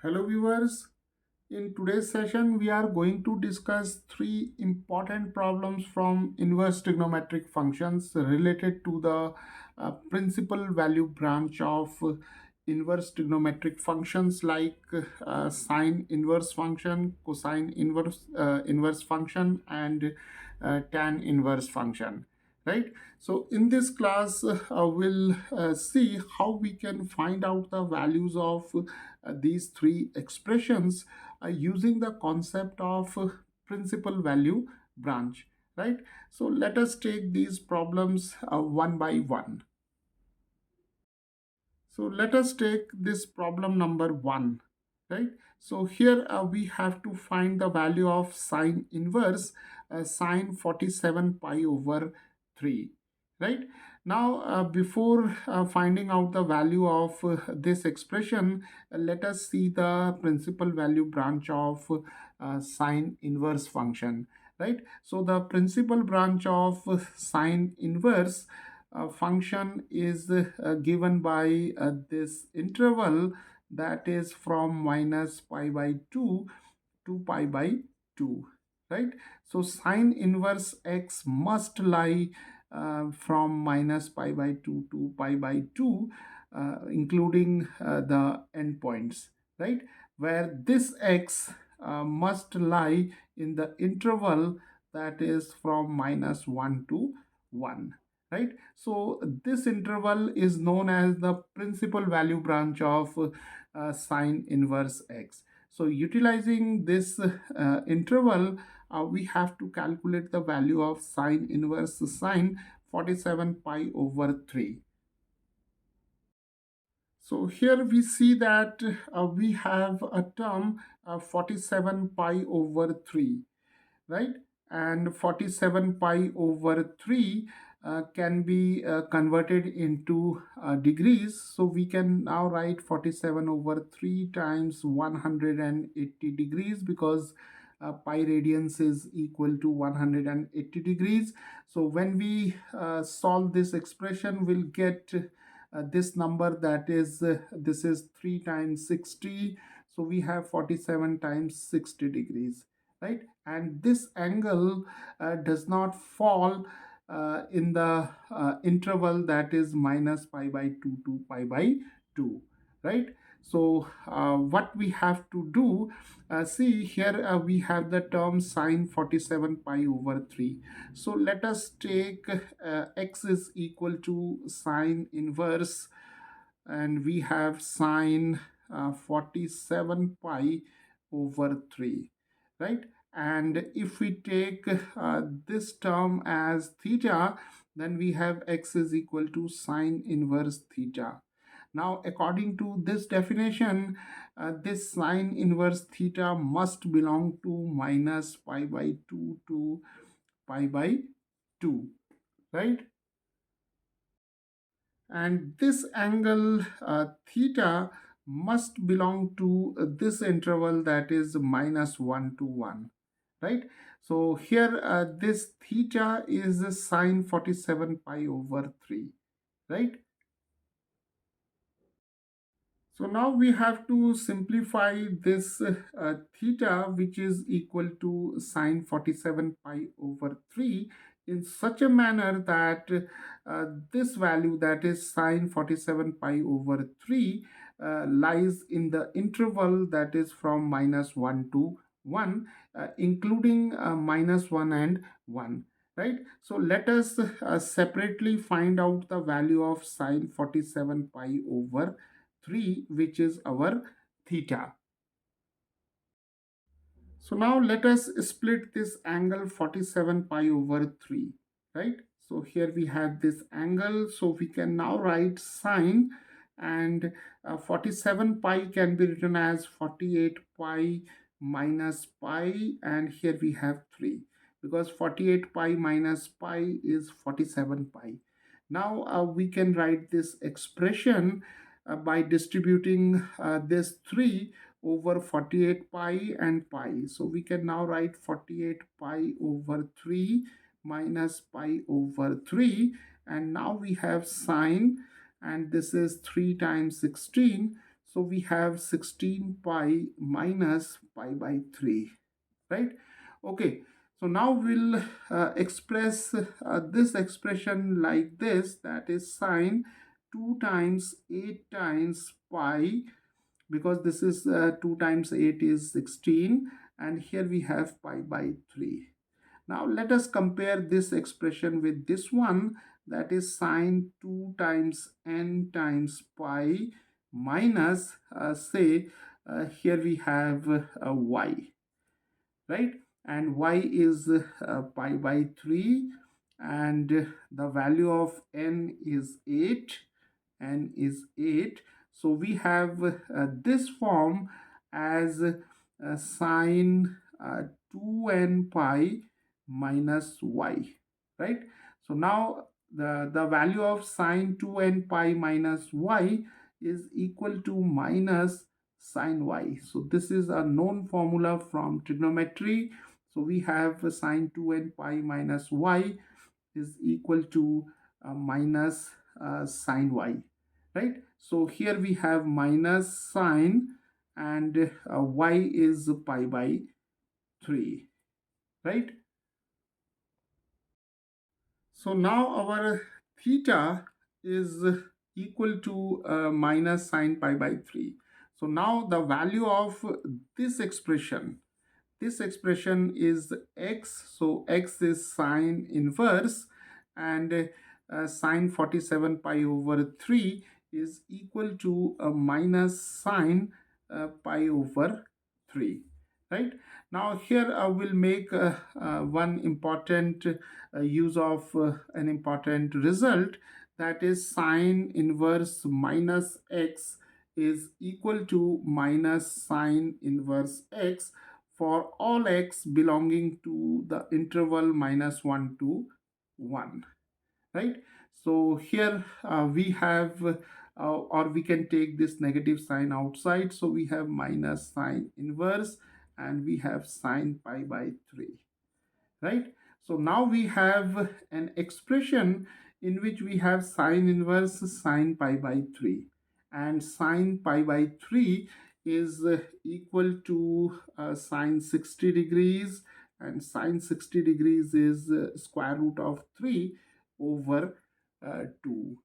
Hello viewers, in today's session we are going to discuss three important problems from inverse trigonometric functions related to the principal value branch of inverse trigonometric functions like sine inverse function, cosine inverse function and tan inverse function, right? So in this class we'll see how we can find out the values of these three expressions using the concept of principal value branch, right? So let us take these problems one by one. So let us take this problem number one, right? So here we have to find the value of sine inverse sine 47 pi over 3, right? Now, before finding out the value of this expression, let us see the principal value branch of sine inverse function, right? So the principal branch of sine inverse function is given by this interval that is from minus pi by 2 to pi by 2, right? So sine inverse x must lie from minus pi by 2 to pi by 2, including the endpoints, right? Where this x must lie in the interval that is from minus 1 to 1, right? So this interval is known as the principal value branch of sine inverse x. So utilizing this interval, we have to calculate the value of sine inverse sine 47 pi over 3. So here we see that we have a term 47 pi over 3, right? And 47 pi over 3 can be converted into degrees. So we can now write 47 over 3 times 180 degrees, because pi radians is equal to 180 degrees. So when we solve this expression, we'll get this number, that is this is 3 times 60. So we have 47 times 60 degrees, right? And this angle does not fall in the interval that is minus pi by 2 to pi by 2, right? So what we have to do, see here we have the term sine 47 pi over 3. So let us take x is equal to sine inverse, and we have sine 47 pi over 3, right? And if we take this term as theta, then we have x is equal to sine inverse theta. Now, according to this definition, this sine inverse theta must belong to minus pi by 2 to pi by 2, right? And this angle theta must belong to this interval that is minus 1 to 1, right? So here this theta is sine 47 pi over 3, right? So now we have to simplify this theta, which is equal to sine 47 pi over 3, in such a manner that this value, that is sine 47 pi over 3, lies in the interval that is from minus 1 to 1, including minus 1 and 1. Right? So let us separately find out the value of sine 47 pi over 3, which is our theta. So now let us split this angle 47 pi over 3, right? So here we have this angle, so we can now write sine, and 47 pi can be written as 48 pi minus pi, and here we have 3, because 48 pi minus pi is 47 pi. Now we can write this expression by distributing this 3 over 48 pi and pi. So we can now write 48 pi over 3 minus pi over 3, and now we have sine, and this is 3 times 16. So we have 16 pi minus pi by 3, right? Okay, so now we'll express this expression like this, that is sine 2 times 8 times pi, because this is 2 times 8 is 16, and here we have pi by 3. Now let us compare this expression with this one, that is sine 2 times n times pi minus say here we have y, right? And y is pi by 3, and the value of n is 8. N is 8. So we have this form as sine 2n pi minus y, right? So now the value of sine 2n pi minus y is equal to minus sine y. So this is a known formula from trigonometry. So we have sine 2n pi minus y is equal to minus sine y, right? So here we have minus sine, and y is pi by 3, right? So now our theta is equal to minus sine pi by 3. So now the value of this expression, this expression is x. So x is sine inverse, and sine 47 pi over 3 is equal to minus sine pi over 3, right? Now here I will make one important use of an important result, that is sine inverse minus x is equal to minus sine inverse x for all x belonging to the interval minus 1 to 1, right? So here we have or we can take this negative sign outside, so we have minus sine inverse, and we have sine pi by 3, right? So now we have an expression in which we have sine inverse sine pi by 3, and sine pi by 3 is equal to sine 60 degrees, and sine 60 degrees is square root of 3 over 2,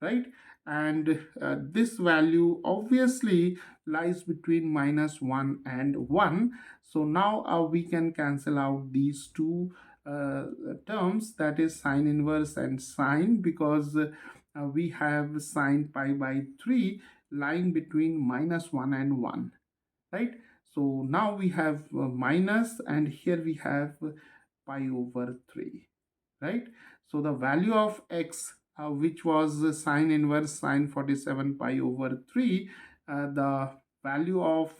right? And this value obviously lies between minus 1 and 1. So now we can cancel out these two terms, that is sine inverse and sine, because we have sine pi by 3 lying between minus 1 and 1, right? So now we have minus, and here we have pi over 3, right? So the value of x, which was sine inverse sine 47 pi over 3, the value of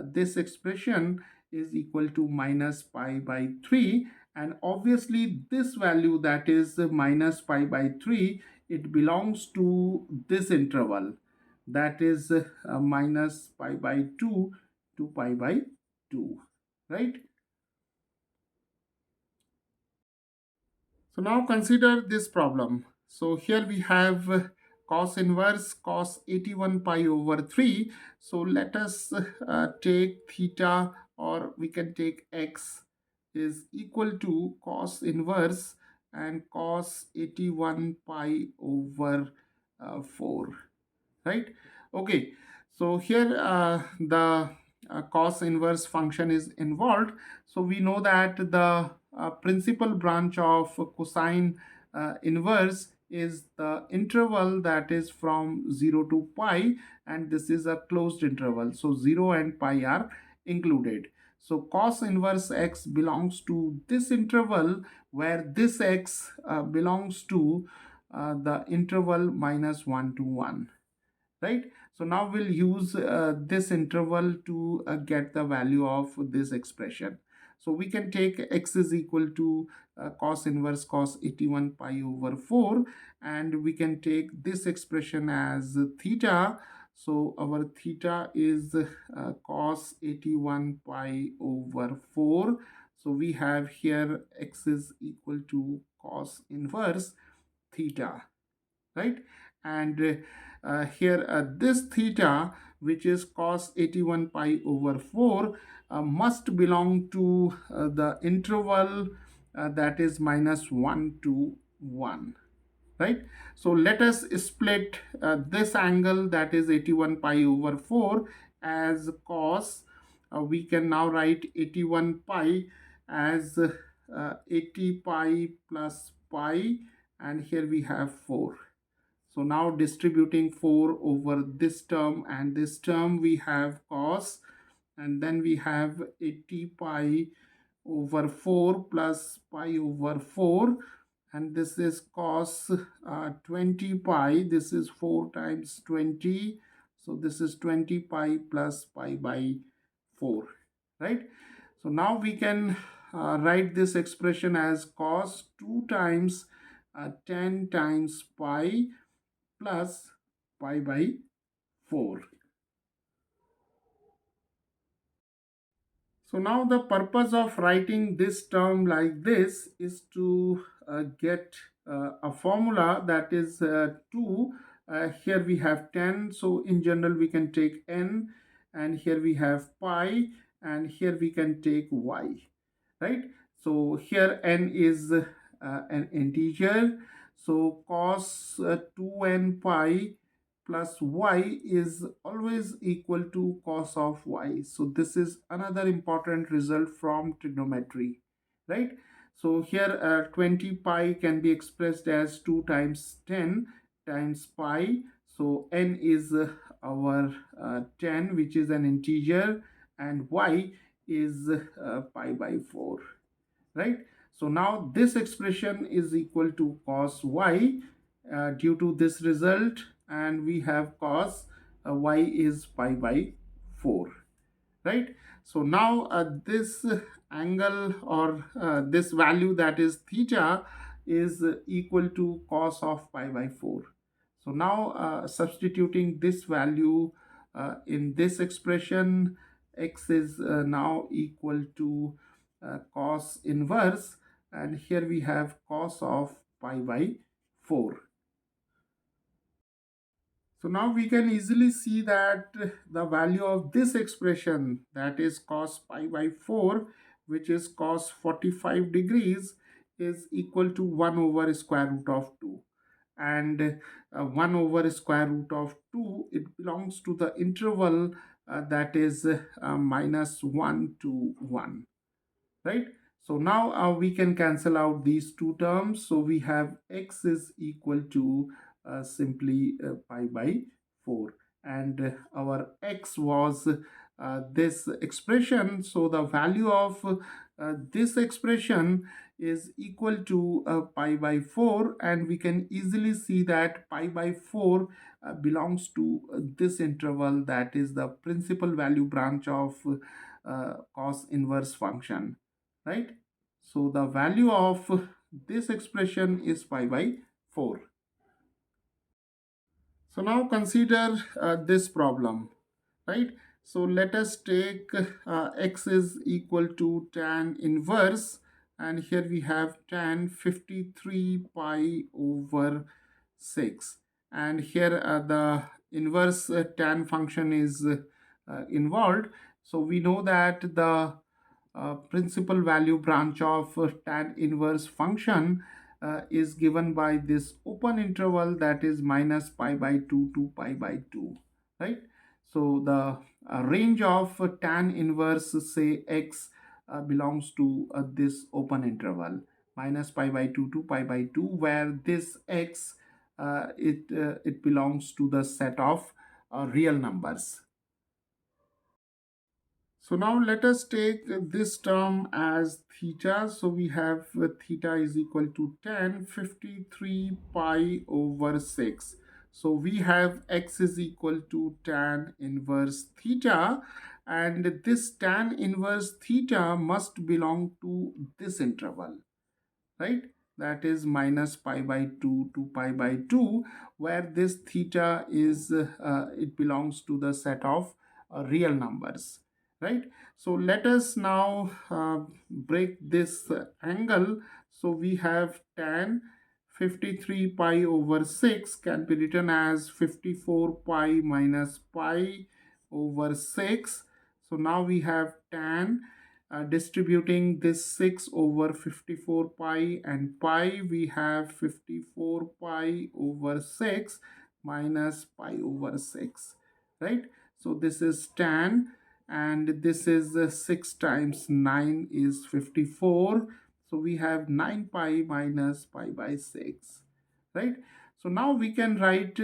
this expression is equal to minus pi by 3, and obviously this value, that is minus pi by 3, it belongs to this interval, that is minus pi by 2 to pi by 2, right? So now consider this problem. So here we have cos inverse cos 81 pi over 3. So let us take theta, or we can take x is equal to cos inverse and cos 81 pi over 4, right? Okay, so here the cos inverse function is involved. So we know that the principal branch of cosine inverse is the interval that is from 0 to pi, and this is a closed interval, so 0 and pi are included. So cos inverse x belongs to this interval, where this x belongs to the interval minus 1 to 1, right? So now we'll use this interval to get the value of this expression. So we can take x is equal to cos inverse cos 81 pi over 4, and we can take this expression as theta. So our theta is cos 81 pi over 4. So we have here x is equal to cos inverse theta, right? and here this theta, which is cos 81 pi over 4, must belong to the interval that is minus 1 to 1, right? So let us split this angle, that is 81 pi over 4, as cos. We can now write 81 pi as 80 pi plus pi, and here we have 4. So now distributing 4 over this term and this term, we have cos, and then we have 80 pi over 4 plus pi over 4, and this is cos 20 pi. This is 4 times 20, so this is 20 pi plus pi by 4, right? So now we can write this expression as cos 2 times 10 times pi plus pi by 4. So now the purpose of writing this term like this is to get a formula that is 2. Here we have 10, so in general we can take n, and here we have pi, and here we can take y, right? So here n is an integer, so cos 2n pi plus y is always equal to cos of y. So this is another important result from trigonometry, right? So here 20 pi can be expressed as 2 times 10 times pi. So n is our 10, which is an integer, and y is pi by 4, right? So now this expression is equal to cos y due to this result, and we have cos y is pi by 4, right? So now this angle, or this value, that is theta, is equal to cos of pi by 4. So now substituting this value in this expression, x is now equal to cos inverse, and here we have cos of pi by 4. So now we can easily see that the value of this expression, that is cos pi by 4, which is cos 45 degrees, is equal to 1 over square root of 2. And 1 over square root of 2, it belongs to the interval that is minus 1 to 1, right? So now we can cancel out these two terms. So we have x is equal to simply pi by 4, and our x was this expression. So the value of this expression is equal to pi by 4, and we can easily see that pi by 4 belongs to this interval, that is the principal value branch of cos inverse function, right? So the value of this expression is pi by 4. So now consider this problem, right? So let us take x is equal to tan inverse, and here we have tan 53 pi over 6, and here the inverse tan function is involved. So we know that the principal value branch of tan inverse function is given by this open interval, that is minus pi by 2 to pi by 2, right? So the range of tan inverse, say x, belongs to this open interval minus pi by 2 to pi by 2, where this x it belongs to the set of real numbers. So now let us take this term as theta. So we have theta is equal to tan 53 pi over 6. So we have x is equal to tan inverse theta, and this tan inverse theta must belong to this interval, right? That is minus pi by 2 to pi by 2, where this theta is it belongs to the set of real numbers, right? So let us now break this angle. So we have tan 53 pi over 6 can be written as 54 pi minus pi over 6. So now we have tan distributing this 6 over 54 pi and pi, we have 54 pi over 6 minus pi over 6, right? So this is tan, and this is 6 times 9 is 54. So we have 9 pi minus pi by 6, right? So now we can write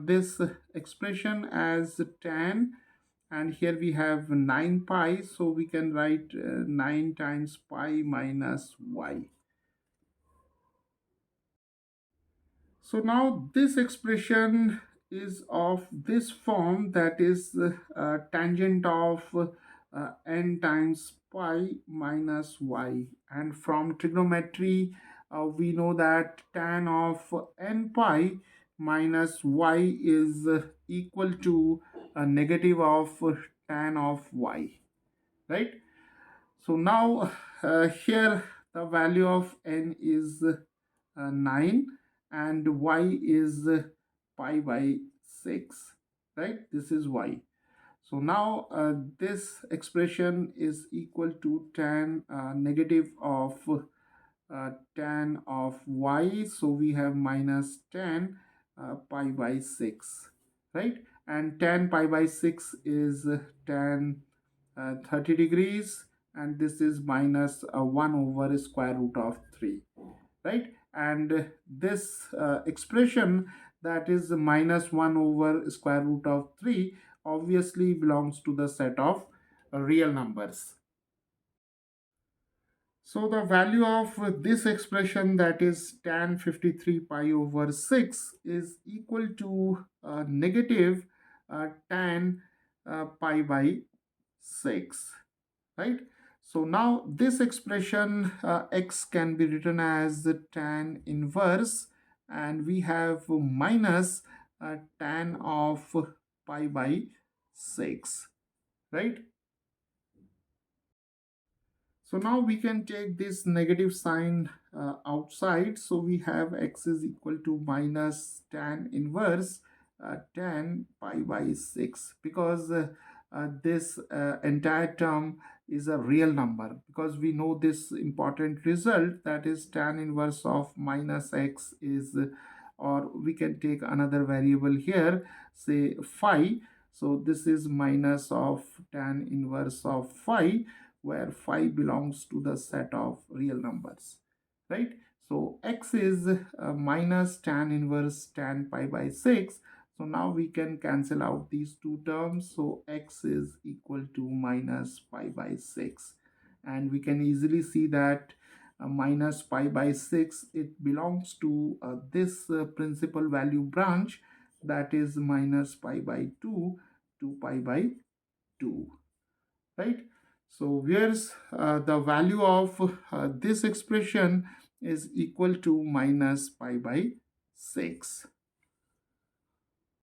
this expression as tan, and here we have 9 pi, so we can write 9 times pi minus y. So now this expression is of this form, that is tangent of n times pi minus y. And from trigonometry, we know that tan of n pi minus y is equal to a negative of tan of y, right? So now here the value of n is 9 and y is pi by 6, right? This is y. So now this expression is equal to tan negative of tan of y. So we have minus tan pi by 6, right? And tan pi by 6 is tan 30 degrees, and this is minus 1 over square root of 3, right? And this expression, that is minus 1 over square root of 3, obviously belongs to the set of real numbers. So the value of this expression, that is tan 53 pi over 6, is equal to negative tan pi by 6, right? So now this expression x can be written as the tan inverse, and we have minus tan of pi by 6, right? So now we can take this negative sign outside. So we have x is equal to minus tan inverse tan pi by 6, because this entire term is a real number, because we know this important result, that is tan inverse of minus x is or we can take another variable here, say phi. So this is minus of tan inverse of phi, where phi belongs to the set of real numbers, right? So x is minus tan inverse tan pi by 6. So now we can cancel out these two terms. So x is equal to minus pi by 6. And we can easily see that minus pi by 6, it belongs to this principal value branch, that is minus pi by 2 to pi by 2, right? So where's the value of this expression is equal to minus pi by 6.